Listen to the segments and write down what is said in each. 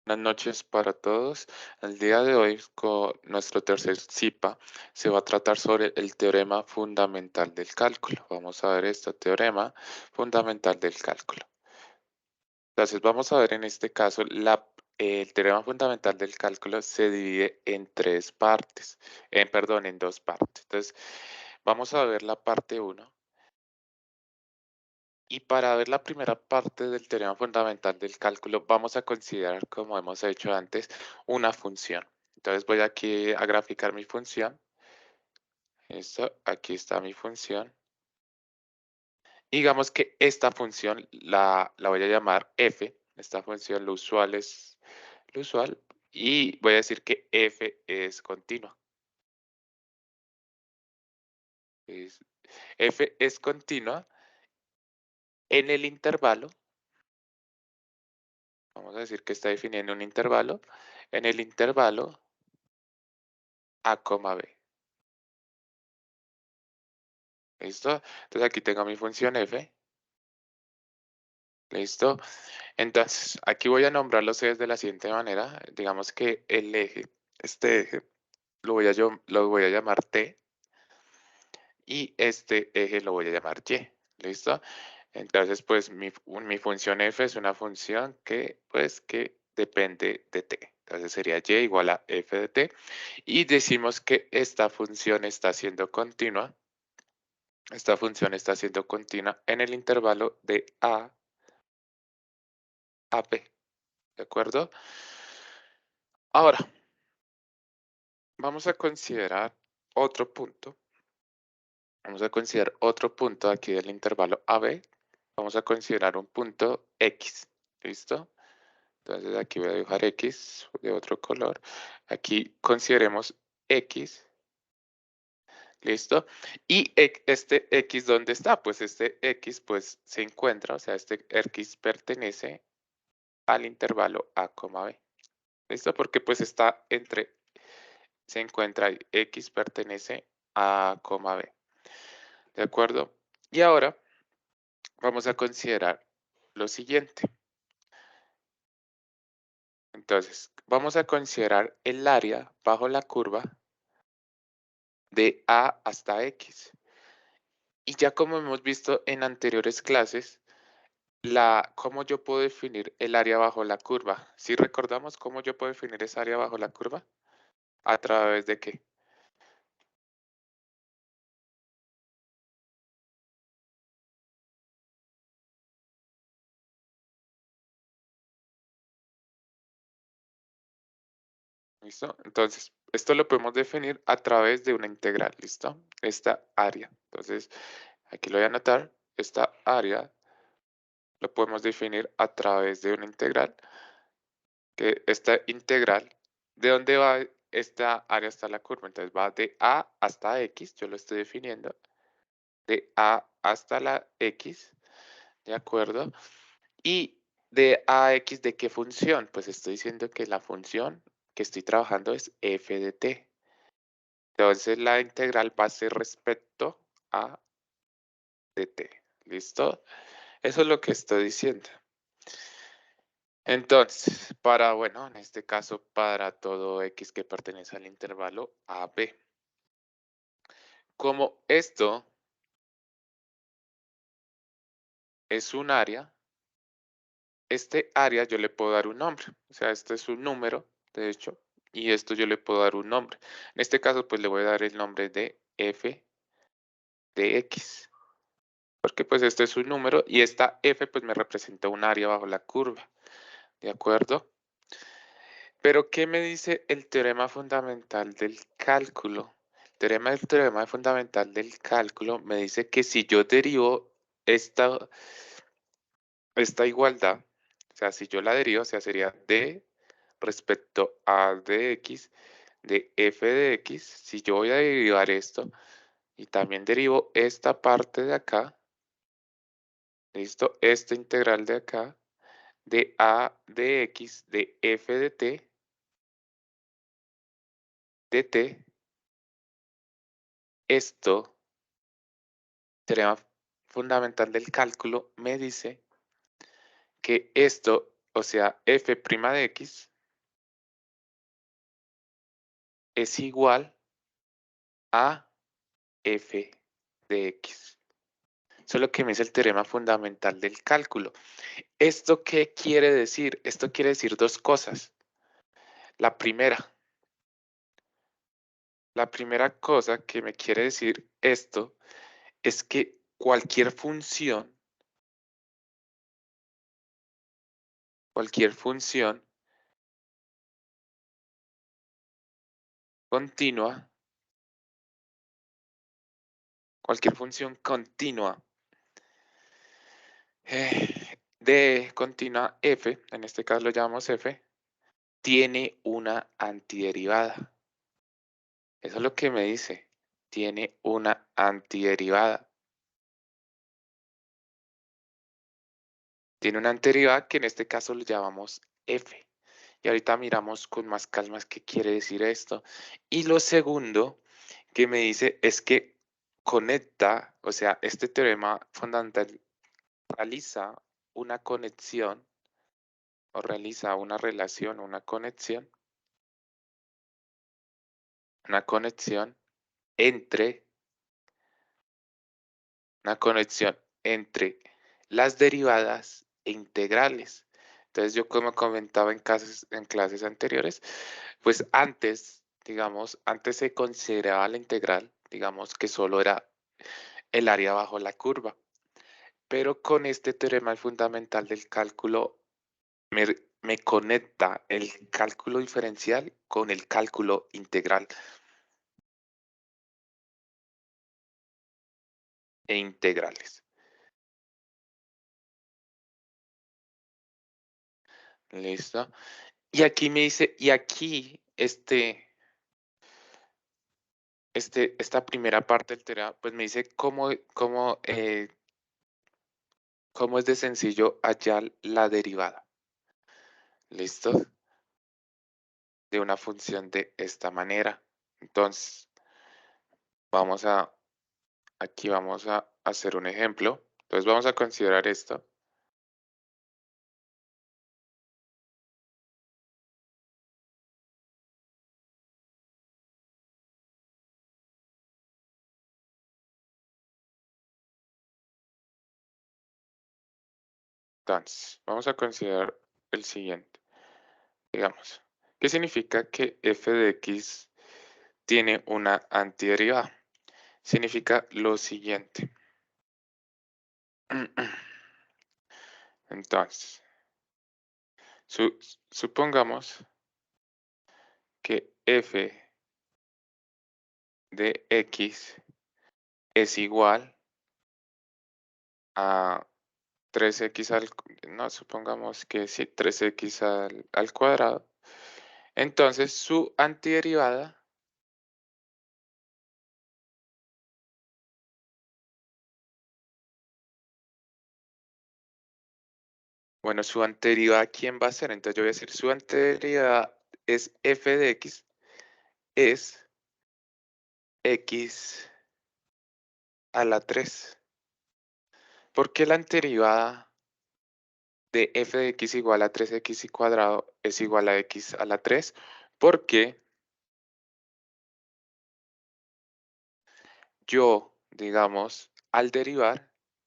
Buenas noches para todos. El día de hoy, con nuestro tercer CIPA, se va a tratar sobre el teorema fundamental del cálculo. Vamos a ver este teorema fundamental del cálculo. Entonces, vamos a ver en este caso, el teorema fundamental del cálculo se divide en tres partes, en dos partes. Entonces, vamos a ver la parte 1. Y para ver la primera parte del teorema fundamental del cálculo, vamos a considerar, como hemos hecho antes, una función. Entonces voy aquí a graficar mi función. Esto, aquí está mi función. Digamos que esta función la voy a llamar f. Esta función lo usual es lo usual. Y voy a decir que f es continua. Es- F es continua en el intervalo. Vamos a decir que está definiendo un intervalo. En el intervalo a, b. ¿Listo? Entonces aquí tengo mi función f. ¿Listo? Entonces aquí voy a nombrar los ejes de la siguiente manera. Digamos que el eje, este eje, lo voy a llamar t y este eje lo voy a llamar y. ¿Listo? Entonces pues mi función f es una función que depende de t. Entonces sería y igual a f de t. Y decimos que esta función está siendo continua. Esta función está siendo continua en el intervalo de a b. ¿De acuerdo? Ahora, vamos a considerar otro punto. Vamos a considerar otro punto aquí del intervalo AB. Vamos a considerar un punto X. ¿Listo? Entonces aquí voy a dibujar X de otro color. Aquí consideremos X. ¿Listo? Y este X, ¿dónde está? Pues este X pues se encuentra, o sea, este X pertenece al intervalo A, B. ¿Listo? Porque pues está se encuentra ahí. X pertenece a, B. ¿De acuerdo? Y ahora vamos a considerar lo siguiente. Entonces, vamos a considerar el área bajo la curva de A hasta X. Y ya como hemos visto en anteriores clases, ¿cómo yo puedo definir el área bajo la curva? ¿Sí recordamos cómo yo puedo definir esa área bajo la curva? ¿A través de qué? ¿Listo? Entonces, esto lo podemos definir a través de una integral, ¿listo? Esta área. Entonces, aquí lo voy a anotar. Esta área lo podemos definir a través de una integral. Que esta integral, ¿de dónde va esta área hasta la curva? Entonces va de A hasta X, yo lo estoy definiendo. De A hasta la X, ¿de acuerdo? Y de A a X, ¿de qué función? Pues estoy diciendo que la función que estoy trabajando es f de t. Entonces la integral va a ser respecto a dt. ¿Listo? Eso es lo que estoy diciendo. Entonces, bueno, en este caso, para todo x que pertenece al intervalo AB. Como esto es un área, este área yo le puedo dar un nombre. O sea, este es un número, de hecho, y esto yo le puedo dar un nombre. En este caso, pues le voy a dar el nombre de f de x. Porque pues este es un número y esta f pues me representa un área bajo la curva. ¿De acuerdo? Pero, ¿qué me dice el teorema fundamental del cálculo? El teorema fundamental del cálculo me dice que si yo derivo esta igualdad, o sea, si yo la derivo, o sea, sería d respecto a dx de f de x, si yo voy a derivar esto y también derivo esta parte de acá, ¿listo? Esta integral de acá, de a de x de f de t, esto teorema fundamental del cálculo me dice que esto, o sea, f' de x, es igual a f de x. Eso es lo que me dice el teorema fundamental del cálculo. ¿Esto qué quiere decir? Esto quiere decir dos cosas. La primera cosa que me quiere decir esto es que cualquier función continua, cualquier función continua de continua f, en este caso lo llamamos f, tiene una antiderivada. Eso es lo que me dice. Tiene una antiderivada. Tiene una antiderivada que en este caso lo llamamos f. Y ahorita miramos con más calma qué quiere decir esto. Y lo segundo que me dice es que conecta, o sea, este teorema fundamental realiza una conexión o realiza una relación, una conexión entre, una conexión entre las derivadas e integrales. Entonces yo como comentaba en clases anteriores, pues antes, digamos, antes se consideraba la integral, digamos que solo era el área bajo la curva. Pero con este teorema fundamental del cálculo me conecta el cálculo diferencial con el cálculo integral e integrales. ¿Listo? Y aquí me dice, y aquí esta primera parte del teorema, pues me dice cómo es de sencillo hallar la derivada. ¿Listo? De una función de esta manera. Entonces, aquí vamos a hacer un ejemplo. Entonces vamos a considerar esto. Entonces, vamos a considerar el siguiente. Digamos, ¿qué significa que f de x tiene una antiderivada? Significa lo siguiente. Entonces, supongamos que f de x es igual a 3x no, supongamos que sí, 3x al cuadrado. Entonces, su antiderivada, bueno, su antiderivada, ¿quién va a ser? Entonces, yo voy a decir, su antiderivada es f de x, es x a la 3. ¿Por qué la antiderivada de f de x igual a 3x cuadrado es igual a x a la 3? Porque yo, digamos,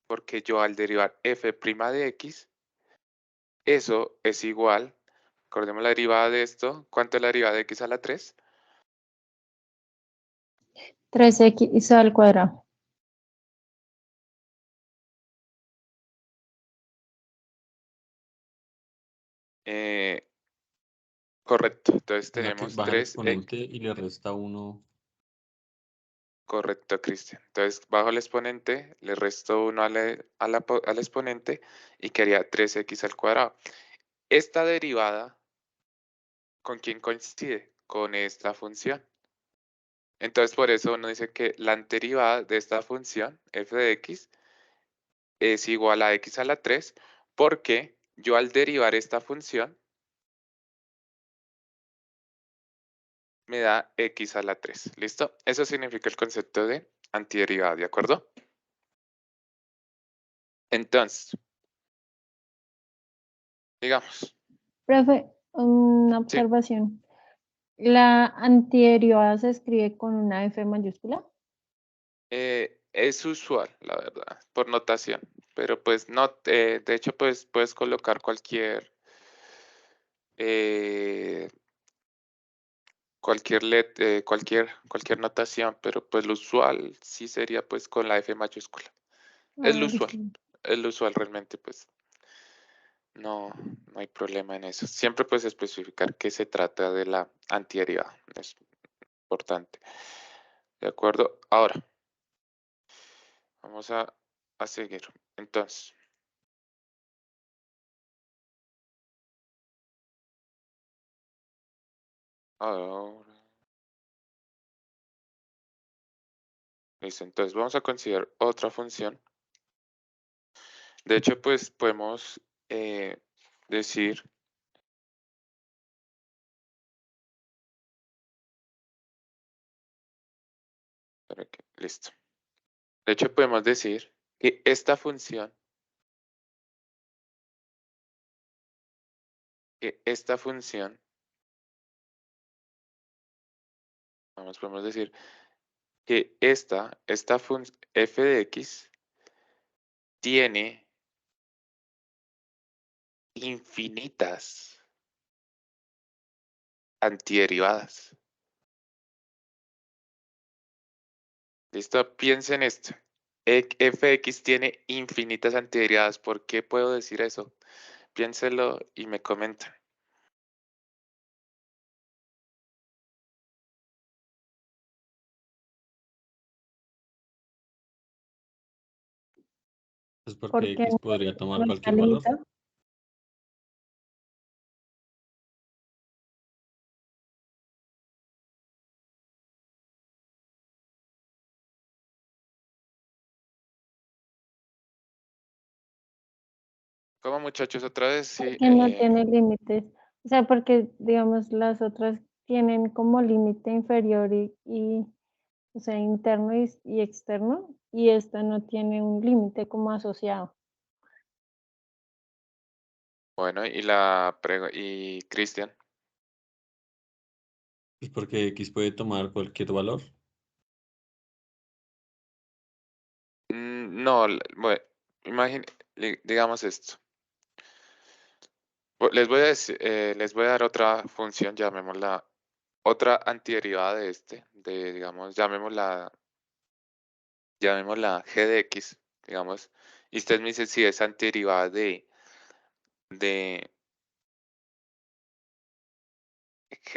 porque yo al derivar f' de x, eso es igual, recordemos la derivada de esto, ¿cuánto es la derivada de x a la 3? 3x al cuadrado. Correcto, entonces En la que tenemos baja el 3x. exponente y le resta 1. Correcto, Cristian. Entonces, bajo el exponente, le resto 1 al exponente y quedaría 3x al cuadrado. Esta derivada, ¿con quién coincide? Con esta función. Entonces, por eso uno dice que la antiderivada de esta función, f de x, es igual a x a la 3, porque yo al derivar esta función, me da x a la 3. ¿Listo? Eso significa el concepto de antiderivada, ¿de acuerdo? Entonces, digamos, Profe, una sí, observación. ¿La antiderivada se escribe con una F mayúscula? Es usual, la verdad, por notación, pero pues no, de hecho pues puedes colocar eh, cualquier notación, pero pues lo usual sí sería pues con la F mayúscula. Es Ah, lo usual, sí. es lo usual realmente pues no, no hay problema en eso. Siempre pues especificar que se trata de la antiderivada, es importante. ¿De acuerdo? Ahora, vamos a seguir. Entonces, ahora, listo. Entonces vamos a considerar otra función. De hecho, pues podemos decir, listo. De hecho, podemos decir que esta función, podemos decir que esta función f de x tiene infinitas antiderivadas. ¿Listo? Piensen esto. F de x tiene infinitas antiderivadas. ¿Por qué puedo decir eso? Piénselo y me comentan. Pues porque Porque X podría tomar no está cualquier valor. limitado. ¿Cómo muchachos? Otra vez, sí. Porque no tiene límites. O sea, porque, digamos, las otras tienen como límite inferior o sea, interno y externo, y esta no tiene un límite como asociado. Bueno, y Cristian. Pues porque X puede tomar cualquier valor. No, bueno, digamos esto. Les voy a dar otra función, llamémosla otra antiderivada de digamos, llamémosla g de x, digamos, y usted me dice si es antiderivada de g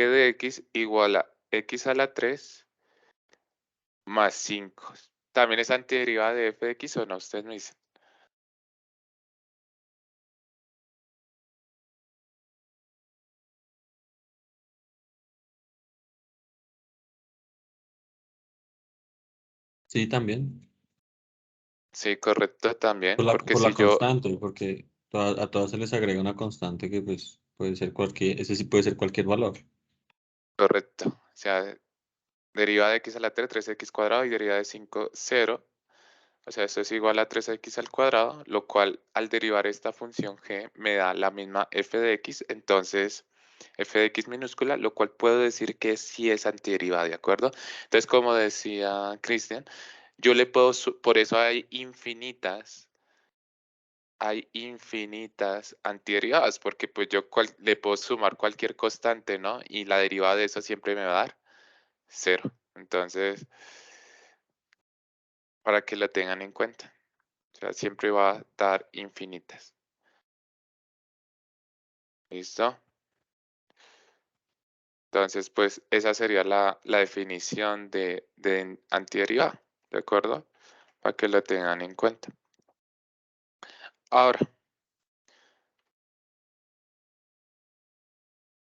de x igual a x a la 3 más 5. ¿También es antiderivada de f de x o no? Ustedes me dicen. Sí, también. Sí, correcto, también, Por la, porque por si la yo, constante, porque a todas se les agrega una constante que pues puede ser cualquier, ese sí puede ser cualquier valor. correcto, o sea, deriva de x a la 3, 3x cuadrado y deriva de 5, 0. O sea, esto es igual a 3x al cuadrado, lo cual al derivar esta función g me da la misma f de x, entonces f de x minúscula, lo cual puedo decir que sí es antiderivada, ¿de acuerdo? Entonces, como decía Cristian, yo le puedo, por eso hay infinitas antiderivadas, porque pues yo le puedo sumar cualquier constante, ¿no? Y la derivada de eso siempre me va a dar 0. Entonces, para que lo tengan en cuenta. O sea, siempre va a dar infinitas. ¿Listo? Entonces, pues esa sería la definición de antiderivada, ¿de acuerdo? Para que lo tengan en cuenta. Ahora,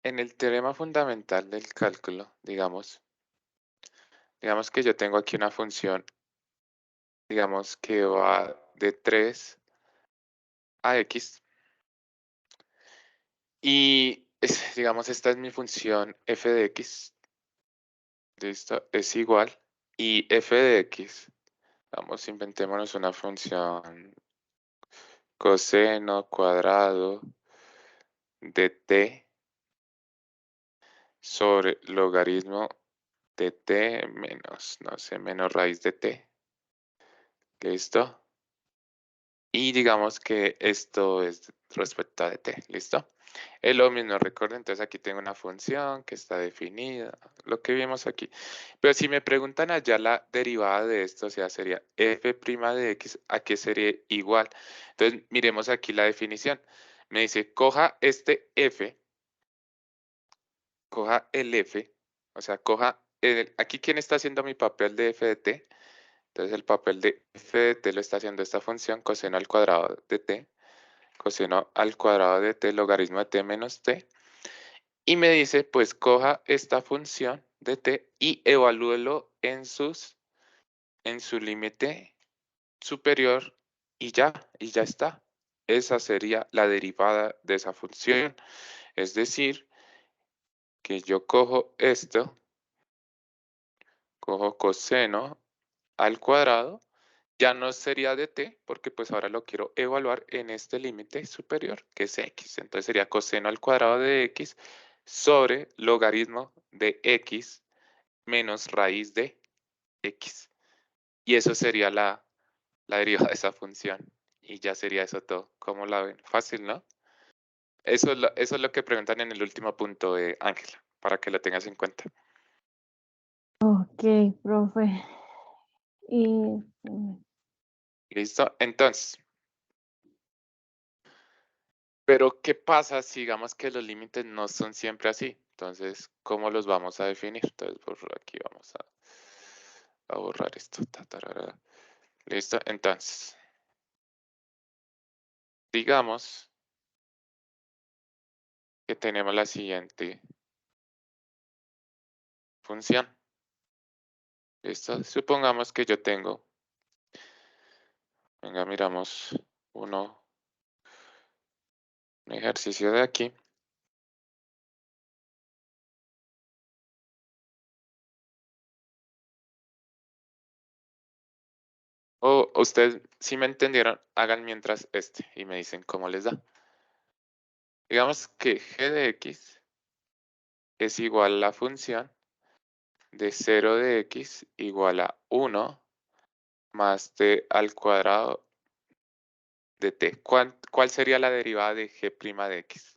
en el teorema fundamental del cálculo, digamos que yo tengo aquí una función, digamos que va de 3 a x y digamos esta es mi función f de x, ¿listo? Es igual y f de x, vamos, inventémonos una función coseno cuadrado de t sobre logaritmo de t menos, no sé, menos raíz de t. ¿Listo? Y digamos que esto es respecto a de t. ¿Listo? Es lo mismo, recuerden, entonces aquí tengo una función que está definida, lo que vimos aquí. Pero si me preguntan allá la derivada de esto, o sea, sería f' de x, ¿a qué sería igual? Entonces, miremos aquí la definición. Me dice, coja este f, coja el f, o sea, coja, aquí quién está haciendo mi papel de f de t. Entonces, el papel de f de t lo está haciendo esta función, coseno al cuadrado de t, coseno al cuadrado de t, logaritmo de t menos t. Y me dice, pues coja esta función de t y evalúelo en su límite superior y ya está. Esa sería la derivada de esa función. Es decir, que yo cojo esto, cojo coseno al cuadrado, ya no sería de t, porque pues ahora lo quiero evaluar en este límite superior, que es x. Entonces sería coseno al cuadrado de x sobre logaritmo de x menos raíz de x. Y eso sería la derivada de esa función. Y ya sería eso todo. ¿Cómo la ven? Fácil, ¿no? Eso es lo que preguntan en el último punto de Ángela, para que lo tengas en cuenta. Ok, profe. Y ¿Listo? Entonces, pero ¿qué pasa si digamos que los límites no son siempre así? Entonces, ¿cómo los vamos a definir? Entonces, por aquí vamos a borrar esto. ¿Listo? Entonces, digamos que tenemos la siguiente función. ¿Listo? Supongamos que yo tengo, venga, miramos un ejercicio de aquí. O ustedes, si me entendieron, hagan mientras y me dicen cómo les da. Digamos que g de x es igual a la función de 0 de x igual a 1 más t al cuadrado de t. ¿Cuál sería la derivada de g' de x?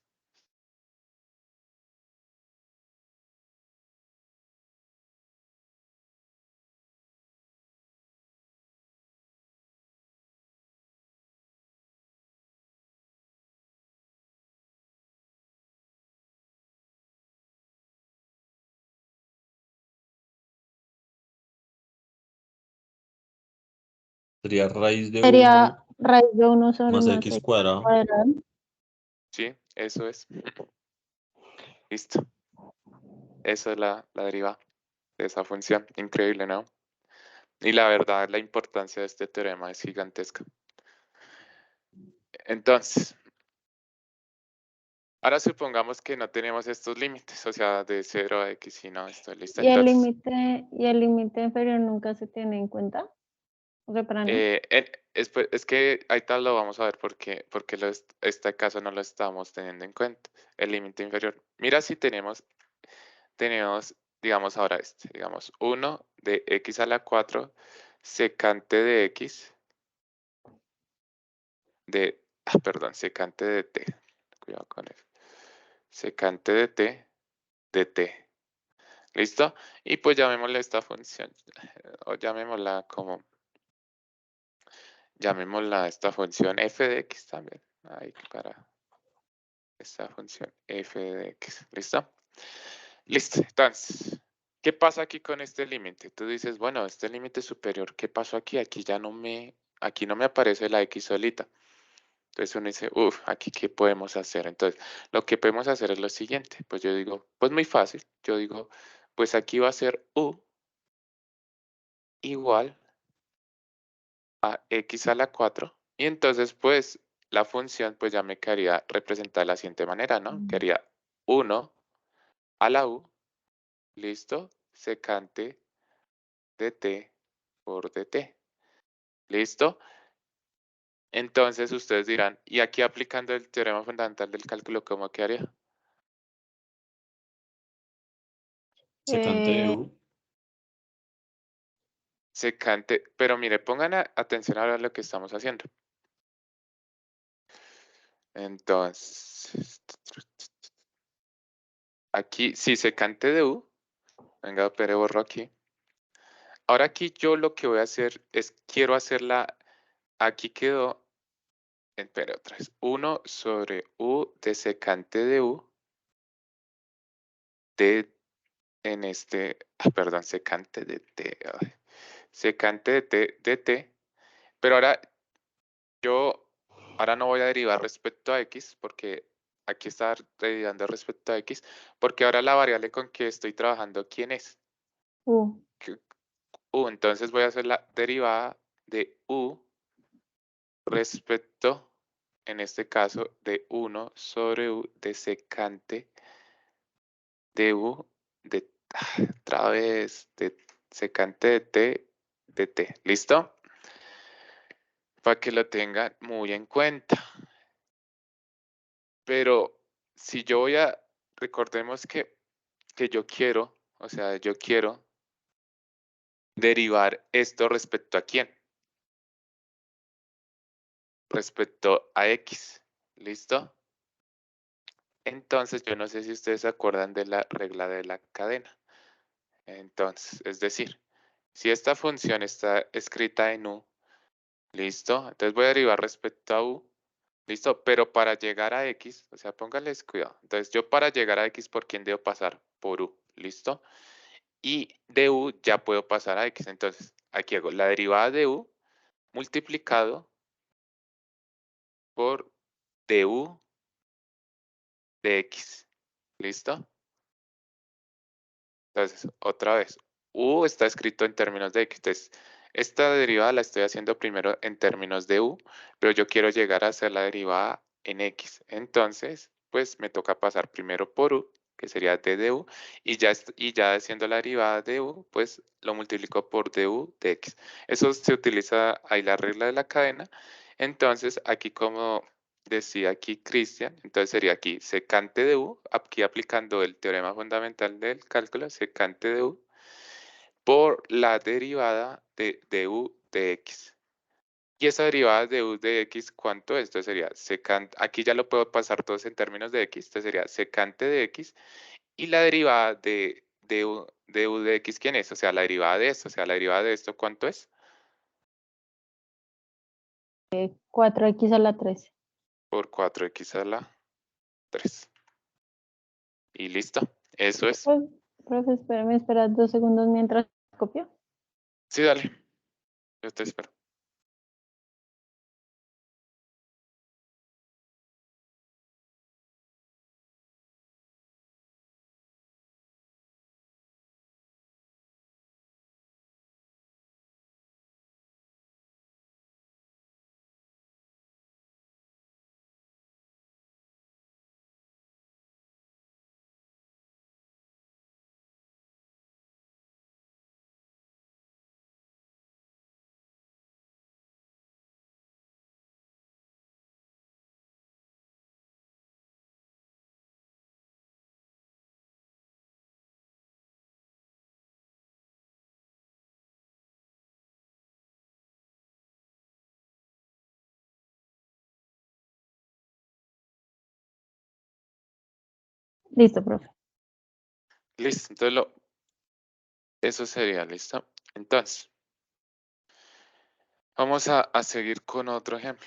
Sería raíz de sería 1 raíz de 1 sobre más más x x cuadrado. cuadrado. Sí, eso es. Listo. Esa es la derivada de esa función. Increíble, ¿no? Y la verdad, la importancia de este teorema es gigantesca. Entonces, ahora supongamos que no tenemos estos límites, o sea, de 0 a x y no, esto listo. Entonces, Y el límite inferior nunca se tiene en cuenta. O sea, para no. es que ahí tal lo vamos a ver porque este caso no lo estamos teniendo en cuenta, el límite inferior. Mira si tenemos, digamos ahora digamos 1 de x a la 4 secante de x perdón, secante de t, cuidado con eso, secante de t, ¿listo? Y pues llamémosle esta función, o llamémosla esta función f de x también, ahí para esta función f de x, ¿listo? Listo, entonces, ¿qué pasa aquí con este límite? Tú dices, bueno, este límite superior, ¿qué pasó aquí? Aquí no me aparece la x solita. Entonces uno dice, uff, aquí qué podemos hacer. Entonces, lo que podemos hacer es lo siguiente. Pues yo digo, pues muy fácil. Yo digo, pues aquí va a ser u igual a x a la 4. Y entonces, pues, la función, pues ya me quedaría representada de la siguiente manera, ¿no? Quedaría 1 a la u, listo, secante de t por dt. ¿Listo? Entonces ustedes dirán, y aquí aplicando el teorema fundamental del cálculo, ¿cómo quedaría? Secante de U. Secante, pero mire, pongan atención ahora a lo que estamos haciendo. Entonces, aquí, sí, secante de U. Venga, pero borro aquí. Ahora aquí yo lo que voy a hacer es, quiero hacerla, aquí quedó, espera otra vez, 1 sobre U de secante de U de, en este, perdón, secante de T, secante de T, pero ahora ahora no voy a derivar respecto a X, porque aquí está derivando respecto a X, porque ahora la variable con que estoy trabajando, ¿quién es? U. U, entonces voy a hacer la derivada de U respecto, en este caso, de 1 sobre U de secante de U de, otra vez, de secante de T. ¿Listo? Para que lo tengan muy en cuenta. Pero si yo voy a, recordemos que yo quiero, o sea, yo quiero derivar esto respecto a quién. Respecto a X. ¿Listo? Entonces, yo no sé si ustedes se acuerdan de la regla de la cadena. Entonces, es decir, si esta función está escrita en U, ¿listo? Entonces voy a derivar respecto a U, ¿listo? Pero para llegar a X, o sea, pónganles cuidado. Entonces, yo para llegar a X, ¿por quién debo pasar? Por U, ¿listo? Y de U ya puedo pasar a X. Entonces, aquí hago la derivada de U multiplicado por du de X. ¿Listo? Entonces, otra vez, U está escrito en términos de X. Entonces, esta derivada la estoy haciendo primero en términos de U, pero yo quiero llegar a hacer la derivada en X. Entonces, pues me toca pasar primero por U, que sería d de U, y ya haciendo la derivada de U, pues lo multiplico por du de X. Eso se utiliza ahí la regla de la cadena. Entonces, aquí como decía aquí Cristian, entonces sería aquí secante de U, aquí aplicando el teorema fundamental del cálculo, secante de U, por la derivada de U de X. Y esa derivada de U de X, ¿cuánto es? Entonces sería secante, aquí ya lo puedo pasar todos en términos de X, entonces sería secante de X, y la derivada de U de X, ¿quién es? O sea, la derivada de esto, o sea, la derivada de esto, ¿cuánto es? 4x a la 13. Por 4x a la 3. Y listo, eso es. Pues, profe, espérame, espera 2 segundos mientras copio. Sí, dale, yo te espero. Listo, profe. Listo, entonces eso sería, ¿listo? Entonces, vamos a seguir con otro ejemplo.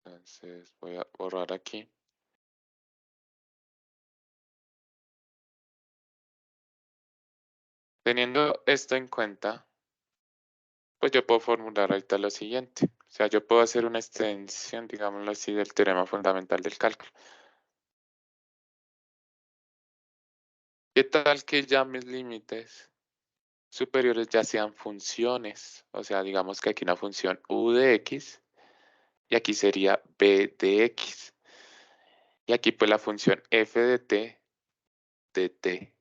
Entonces voy a borrar aquí. Teniendo esto en cuenta, pues yo puedo formular ahorita lo siguiente. O sea, yo puedo hacer una extensión, digámoslo así, del teorema fundamental del cálculo. ¿Qué tal que ya mis límites superiores ya sean funciones? O sea, digamos que aquí una función u de x y aquí sería b de x. Y aquí pues la función f de t.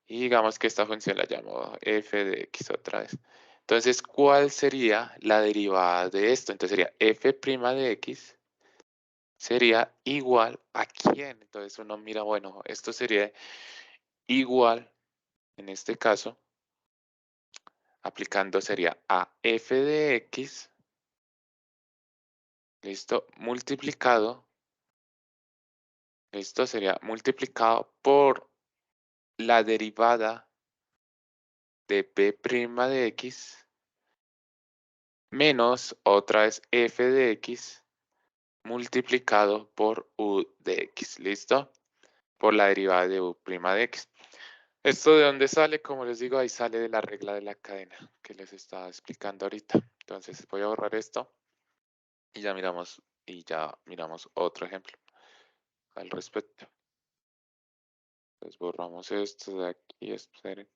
Y digamos que esta función la llamo f de x otra vez. Entonces, ¿cuál sería la derivada de esto? Entonces sería f' de x sería igual a quién. Entonces uno mira, bueno, esto sería igual, en este caso, aplicando sería a f de x, listo, multiplicado, listo, sería multiplicado por la derivada de b' de x menos otra vez f de x multiplicado por u de x, ¿listo? Por la derivada de u' de x. ¿Esto de dónde sale? Como les digo, ahí sale de la regla de la cadena que les estaba explicando ahorita. Entonces voy a borrar esto y ya miramos otro ejemplo al respecto. Entonces borramos esto de aquí, esperen.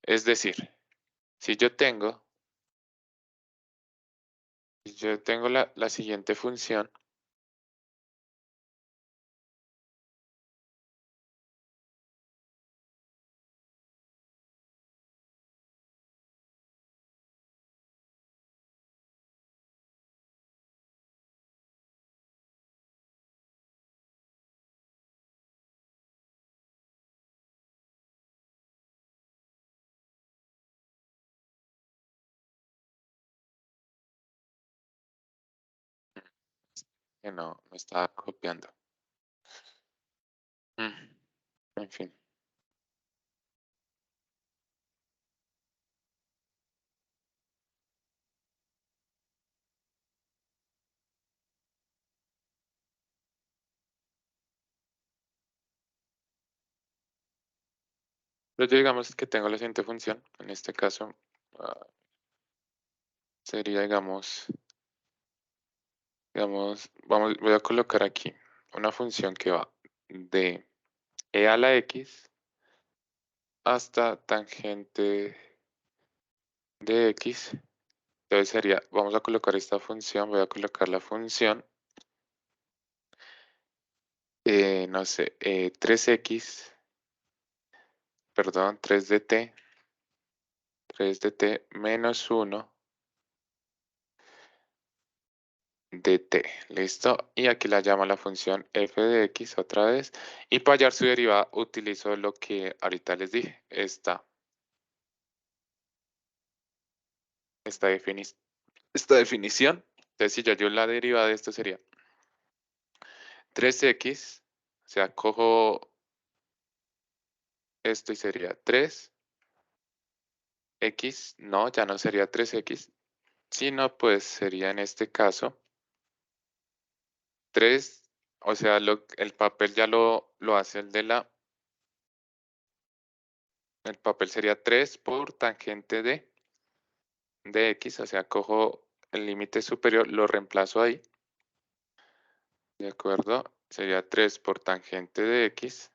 Es decir, si yo tengo la siguiente función, que no me estaba copiando. En fin. Pero yo digamos que tengo la siguiente función. En este caso sería, voy a colocar aquí una función que va de e a la x hasta tangente de x. Entonces sería, vamos a colocar esta función, voy a colocar la función, no sé, 3x, perdón, 3 de t menos 1 de t, ¿listo? Y aquí la llamo la función f de x otra vez. Y para hallar su derivada utilizo lo que ahorita les dije, esta definición. Entonces si yo hallo la derivada de esto sería 3x, o sea, cojo esto y sería 3x, no, ya no sería 3x, sino pues sería en este caso 3, o sea, el papel ya lo hace el papel sería 3 por tangente de x, o sea, cojo el límite superior, lo reemplazo ahí, ¿de acuerdo? Sería 3 por tangente de x.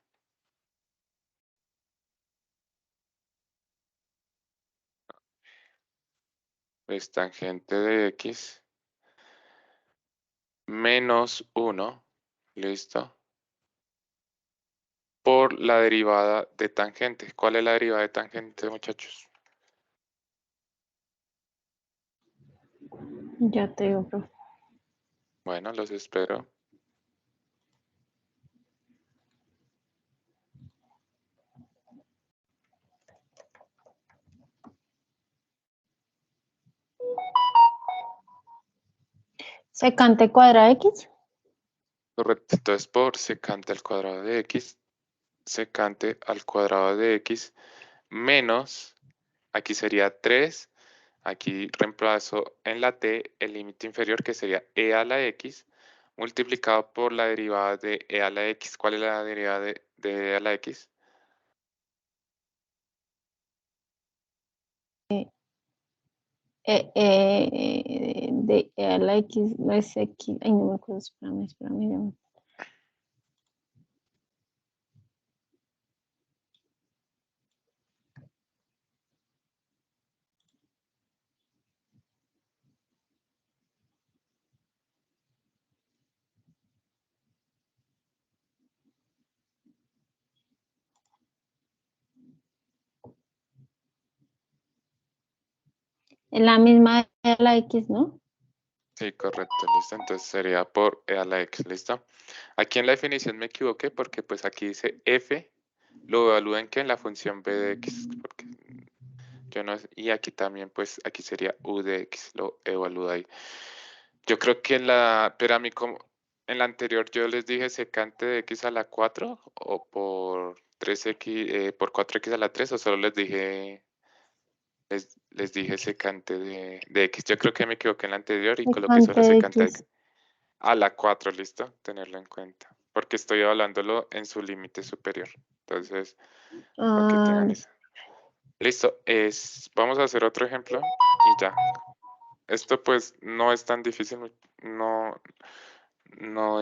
Pues tangente de x menos 1, listo, por la derivada de tangente. ¿Cuál es la derivada de tangente, muchachos? Ya te digo, profe. Bueno, los espero. Secante cuadrada X. Correcto, entonces por secante al cuadrado de x, secante al cuadrado de x menos, aquí sería 3, aquí reemplazo en la t el límite inferior que sería e a la x multiplicado por la derivada de e a la x. ¿Cuál es la derivada de e a la x? De a la X, no es X. Ay, no me acuerdo, espérame. Es la misma de la X, ¿no? Sí, correcto, listo. Entonces sería por e a la x, ¿listo? Aquí en la definición me equivoqué porque pues aquí dice f, lo evalúen que en la función b de x, porque yo no, y aquí también pues aquí sería u de x, lo evalúa ahí. Yo creo que pero a mí como, en la anterior yo les dije secante de x a la 4 o por 3x, por 4x a la 3 o solo les dije secante de x. Yo creo que me equivoqué en la anterior y coloqué Secante solo de secante de X. x. A la 4, listo, tenerlo en cuenta. Porque estoy hablándolo en su límite superior. Entonces, para que Ah, tengan eso. Listo, vamos a hacer otro ejemplo y ya. Esto pues no es tan difícil, no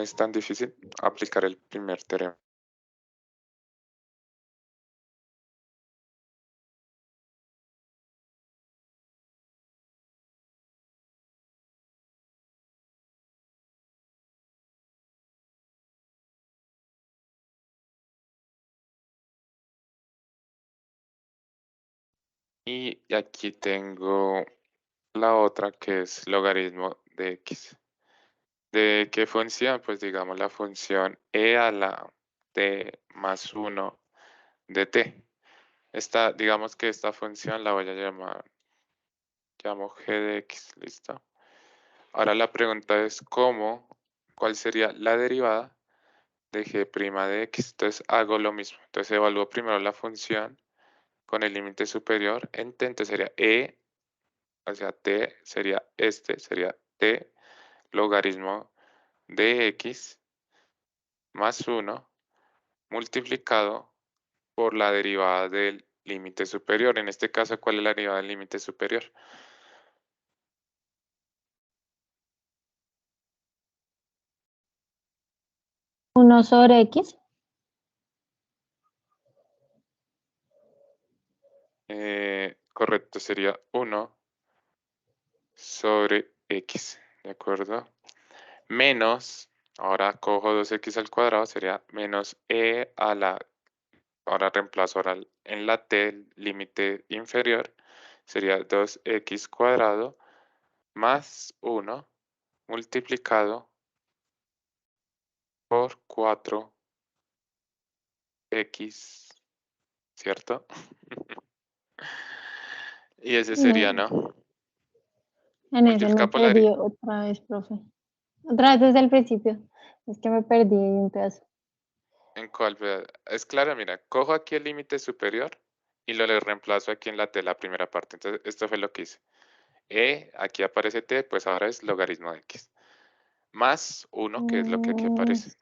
es tan difícil aplicar el primer teorema. Y aquí tengo la otra que es logaritmo de x. ¿De qué función? Pues digamos la función e a la t más 1 de t. Digamos que esta función la voy a llamo g de x, ¿listo? Ahora la pregunta es cuál sería la derivada de g' de x. Entonces hago lo mismo. Entonces evalúo primero la función con el límite superior en t, entonces sería e, o sea, t sería t logaritmo de x más 1 multiplicado por la derivada del límite superior. En este caso, ¿cuál es la derivada del límite superior? uno sobre X. Correcto, sería 1 sobre x, ¿de acuerdo? Menos, ahora cojo 2x al cuadrado, sería menos e a la, ahora reemplazo ahora en la t, el límite inferior, sería 2x cuadrado más 1 multiplicado por 4x, ¿cierto? Y ese sería, No, ¿no? en ese me Multiplicado por la perdí otra vez, profe. Otra vez desde el principio. Es que me perdí un pedazo. ¿En cuál? Vea, es claro, mira, cojo aquí el límite superior y le reemplazo aquí en la t, la primera parte. Entonces, esto fue lo que hice. Aquí aparece t, pues ahora es logaritmo de x. Más 1, que es lo que aquí Mm, aparece,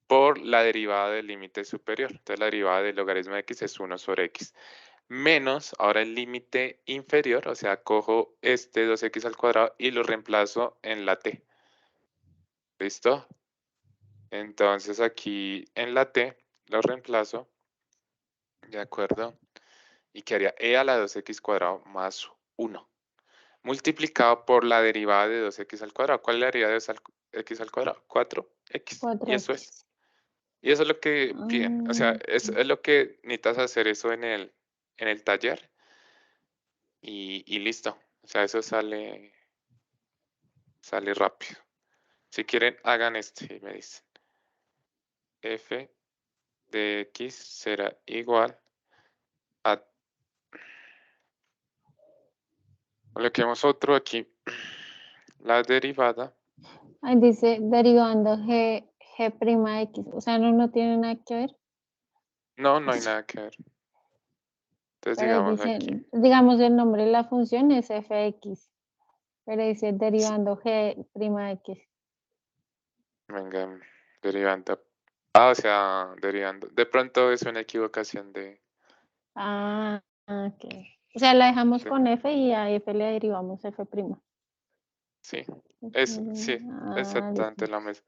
por la derivada del límite superior. Entonces, la derivada del logaritmo de x es 1 sobre x. Menos, ahora el límite inferior, o sea, cojo este 2x al cuadrado y lo reemplazo en la t. ¿Listo? Entonces, aquí en la t lo reemplazo, ¿de acuerdo? Y quedaría e a la 2x cuadrado más 1, multiplicado por la derivada de 2x al cuadrado. ¿Cuál es la derivada de x al cuadrado? 4x. Y eso es. 4X. Y eso es lo que piden. O sea, Ah, es lo que necesitas hacer eso en el taller y listo. O sea, eso sale rápido. Si quieren, hagan este y me dicen. F de x será igual a... Coloquemos otro aquí. La derivada. ahí dice derivando G' X. O sea, no tiene nada que ver. No, no hay nada que ver. Entonces, Pero ahí digamos dice, aquí. digamos, el nombre de la función es fx. Pero dice derivando G'(x). Venga, derivando. Ah, o sea, derivando. De pronto es una equivocación de... Ah, ok. O sea, la dejamos Sí, con f y a f le derivamos f'. sí, sí, Ah, exactamente listo. lo mismo.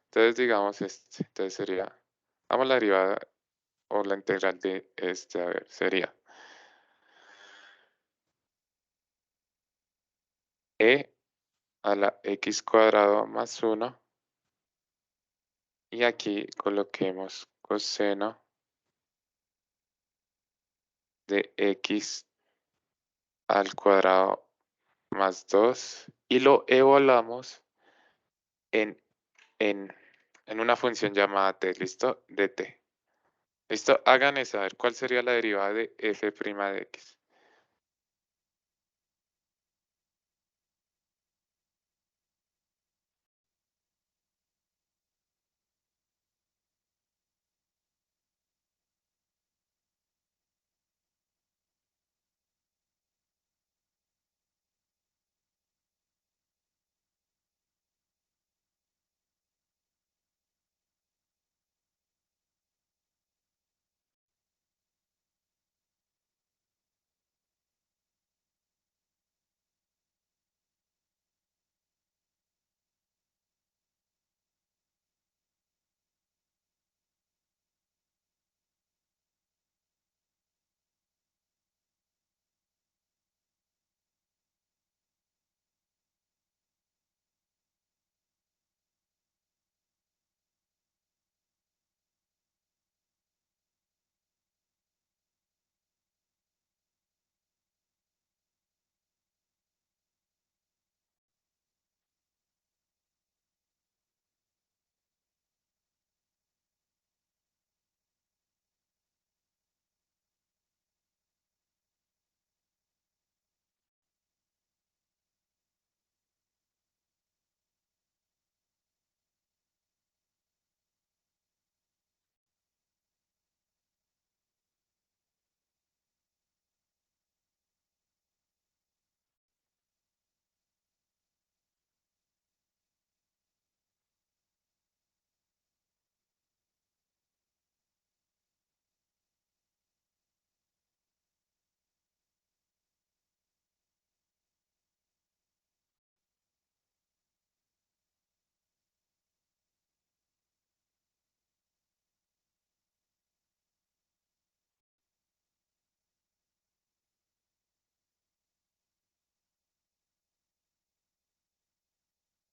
Entonces, digamos, entonces sería, vamos a la derivada o la integral de a ver, sería e a la x cuadrado más 1 y aquí coloquemos coseno de x al cuadrado más 2 y lo evaluamos en, en, en una función llamada t, ¿listo? De t. ¿Listo? Hagan eso, a ver cuál sería la derivada de f' de x.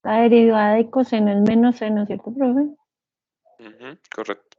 La derivada de coseno es menos seno, ¿cierto, profe? Ujú, correcto.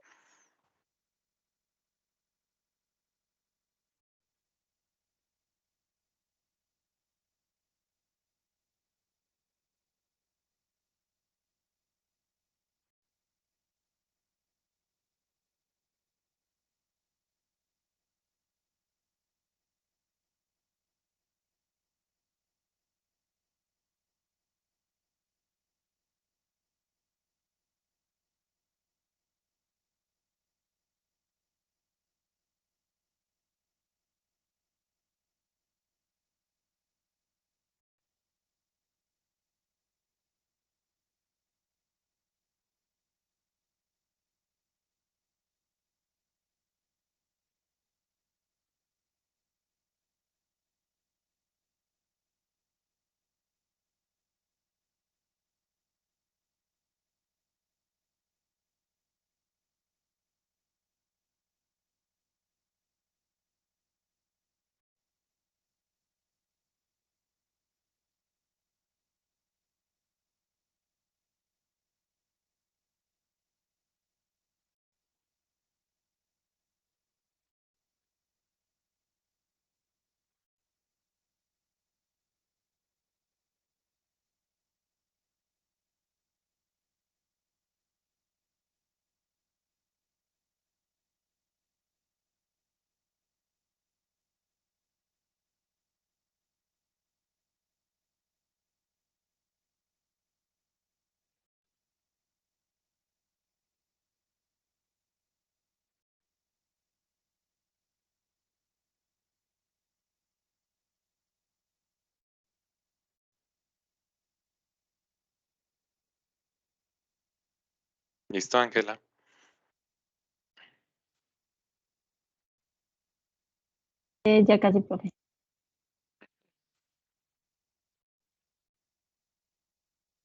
¿Listo, Ángela? Ya casi, profe.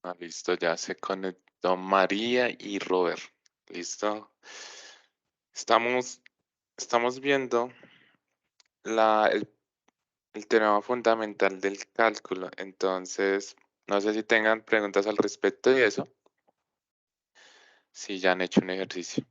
Ah, listo, ya se conectó María y Robert. ¿Listo? Estamos, estamos viendo el teorema fundamental del cálculo. Entonces, no sé si tengan preguntas al respecto de eso, si ya han hecho un ejercicio.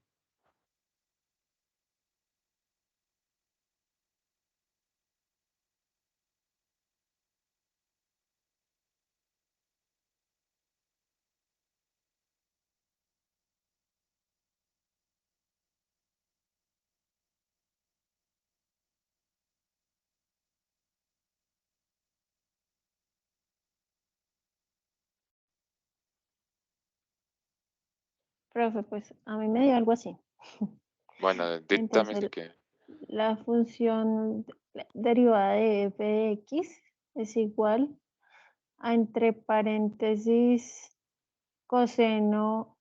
Profe, pues a mí me dio algo así. Bueno, dictame si Entonces, que. la función derivada de f de x es igual a entre paréntesis coseno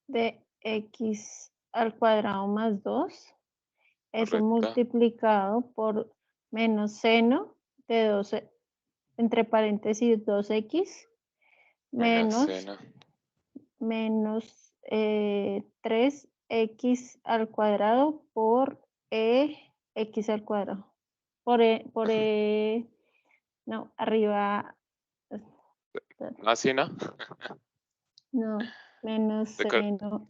de x al cuadrado más 2, eso Correcto. multiplicado por menos seno de 12, entre paréntesis 2x, Menos menos, seno. menos 3x al cuadrado por x al cuadrado. No, arriba, No, así no. no, menos Recor- seno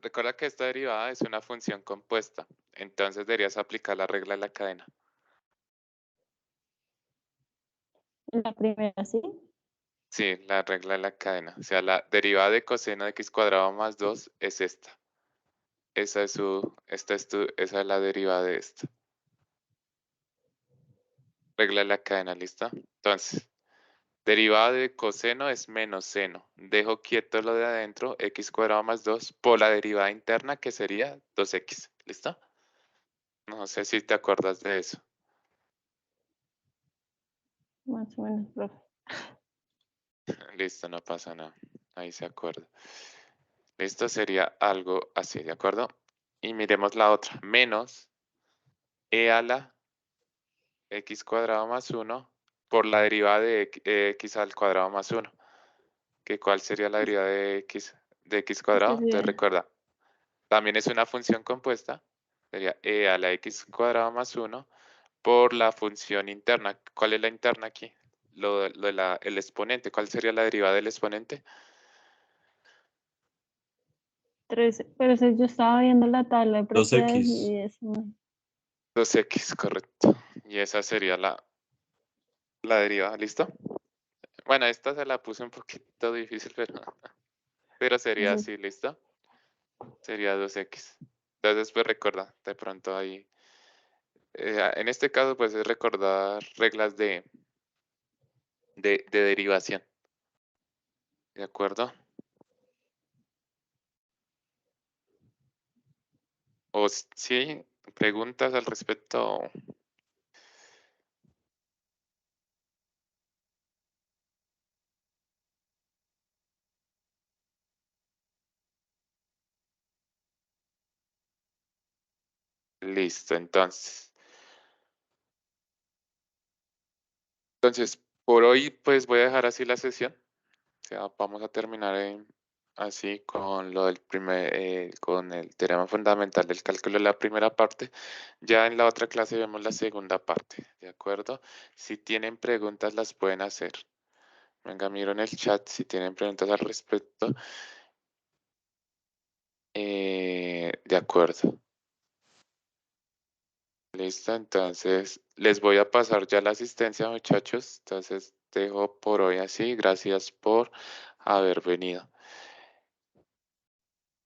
recuerda que esta derivada es una función compuesta. Entonces deberías aplicar la regla de la cadena. la primera, ¿sí? Sí, la regla de la cadena. O sea, la derivada de coseno de x cuadrado más 2 es esta. Esa es la derivada de esta. Regla de la cadena, ¿lista? Entonces, derivada de coseno es menos seno. Dejo quieto lo de adentro, x cuadrado más 2, por la derivada interna que sería 2x. ¿Listo? No sé si te acuerdas de eso. Más o menos, profe. Listo, no pasa nada. Ahí se acuerda. Listo, sería algo así, ¿de acuerdo? Y miremos la otra. Menos e a la x cuadrado más 1 por la derivada de x al cuadrado más 1. ¿Cuál sería la derivada de x cuadrado? Entonces Sería recuerda, también es una función compuesta. Sería e a la x cuadrado más 1 por la función interna. ¿Cuál es la interna aquí? El exponente. ¿Cuál sería la derivada del exponente? 13, pero si yo estaba viendo la tabla de 2x. propiedades y eso. 2x, correcto. Y esa sería la derivada, ¿listo? Bueno, esta se la puse un poquito difícil, pero sería Entonces, así, ¿listo? Sería 2x. Entonces, pues recuerda, de pronto ahí. En este caso, pues es recordar reglas de derivación. ¿De acuerdo? O sí, preguntas al respecto. Listo, entonces. Entonces, por hoy, pues voy a dejar así la sesión. O sea, vamos a terminar así con lo del con el teorema fundamental del cálculo de la primera parte. Ya en la otra clase vemos la segunda parte, ¿de acuerdo? Si tienen preguntas, las pueden hacer. Venga, miro en el chat si tienen preguntas al respecto. De acuerdo. Listo, entonces les voy a pasar ya la asistencia, muchachos. Entonces dejo por hoy así. Gracias por haber venido.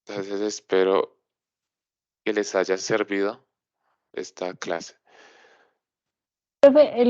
Entonces espero que les haya servido esta clase. profe,